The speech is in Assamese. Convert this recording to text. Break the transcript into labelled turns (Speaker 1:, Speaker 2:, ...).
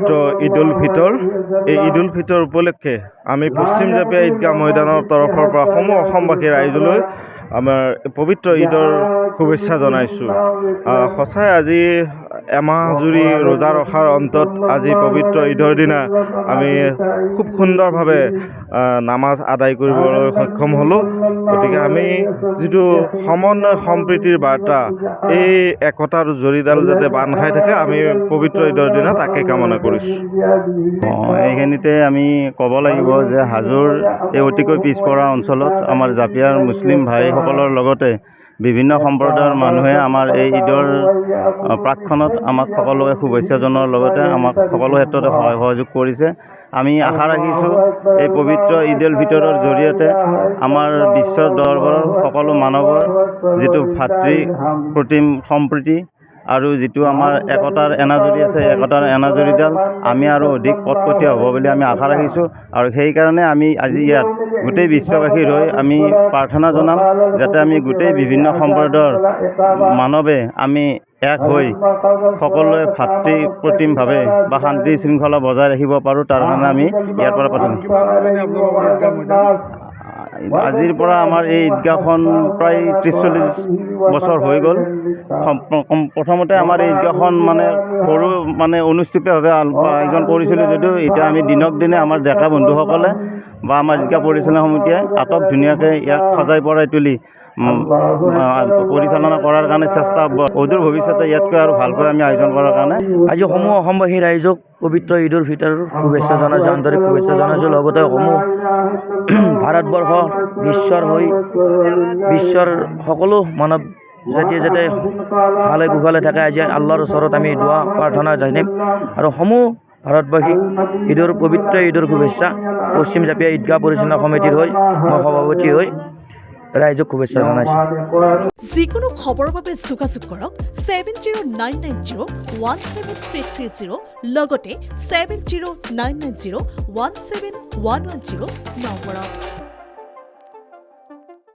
Speaker 1: পবিত্ৰ ঈদ উল ফিতৰ। এই ঈদ উল ফিতৰ উপলক্ষে আমি পশ্চিম জাপিয়া ঈদগাহ ময়দানৰ তৰফৰ পৰা সমূহ অসমবাসী ৰাইজলৈ আমাৰ পবিত্ৰ ঈদৰ শুভেচ্ছা জনাইছোঁ। সঁচাই আজি এমাহ জুৰি ৰোজা ৰখাৰ অন্তত আজি পবিত্ৰ ঈদৰ দিনা আমি খুব সুন্দৰভাৱে নামাজ আদায় কৰিবলৈ সক্ষম হ'লোঁ। গতিকে আমি যিটো সমন্বয় সম্প্ৰীতিৰ বাৰ্তা, এই একতাৰ জৰীডাল যাতে বান্ধ খাই থাকে, আমি পবিত্ৰ ঈদৰ দিনা তাকে কামনা কৰিছোঁ।
Speaker 2: এইখিনিতে আমি ক'ব লাগিব যে হাজোৰ এই অতিকৈ পিছপৰা অঞ্চলত আমাৰ জাপিয়াৰ মুছলিম ভাইসকলৰ লগতে বিভিন্ন সম্প্ৰদায়ৰ মানুহে আমাৰ এই ঈদৰ প্ৰাকক্ষণত আমাক সকলোকে শুভেচ্ছা জনোৱাৰ লগতে আমাক সকলো ক্ষেত্ৰতে সহায় সহযোগ কৰিছে। আমি আশা ৰাখিছোঁ এই পবিত্ৰ ঈদ উল ফিতৰৰ জৰিয়তে আমাৰ বিশ্বৰ দৰবাৰৰ সকলো মানৱৰ যিটো ভাতৃ প্ৰতিম সম্প্ৰীতি আৰু যিটো আমাৰ একতাৰ এনাজৰী আছে, একতাৰ এনাজৰীডাল আমি আৰু অধিক কটকটীয়া হ'ব বুলি আমি আশা ৰাখিছোঁ। আৰু সেইকাৰণে আমি আজি ইয়াত গোটেই বিশ্ববাসীৰ হৈ আমি প্ৰাৰ্থনা জনাম যাতে আমি গোটেই বিভিন্ন সম্প্ৰদায়ৰ মানৱে আমি এক হৈ সকলোৱে ভাতৃ প্ৰতিমভাৱে বা শান্তি শৃংখলা বজাই ৰাখিব পাৰোঁ, তাৰ কাৰণে আমি ইয়াৰ পৰা প্ৰাৰ্থনা। আজিৰ পৰা আমাৰ এই ঈদগাহখন প্ৰায় 30-40 বছৰ হৈ গ'ল। প্ৰথমতে আমাৰ এই ঈদগাহখন সৰু অনুষ্ঠিতভাৱে আয়োজন কৰিছিলোঁ যদিও এতিয়া আমি দিনক দিনে আমাৰ ডেকা বন্ধুসকলে বা আমাৰ ঈদগাহ পৰিচালনা সমিতিয়ে আটক ধুনীয়াকৈ ইয়াক সজাই পৰাই তুলি পৰিচালনা কৰাৰ কাৰণে চেষ্টা অদূৰ ভৱিষ্যতে ইয়াতকৈ আৰু ভালকৈ আমি আয়োজন কৰাৰ কাৰণে
Speaker 3: আজি সমূহ অসমবাসী ৰাইজক পবিত্ৰ ঈদ উল ফিতৰৰ শুভেচ্ছা জনাইছোঁ, আন্তৰিক শুভেচ্ছা জনাইছোঁ। লগতে সমূহ ভাৰতবৰ্ষ বিশ্বৰ সকলো মানৱ জাতিয়ে যাতে ভালে কুশলে থাকে, আজি আল্লাহৰ ওচৰত আমি দোৱা প্ৰাৰ্থনা জনাম আৰু সমূহ ভাৰতবাসীক পবিত্ৰ ঈদৰ শুভেচ্ছা পশ্চিম জাপিয়া ঈদগাহ পৰিচালনা সমিতিৰ হৈ মই সভাপতি হৈ ৰাইজক শুভেচ্ছা জনাইছোঁ।
Speaker 4: যিকোনো খবৰৰ বাবে যোগাযোগ কৰক 7099017330 লগতে 7099017110 নম্বৰত।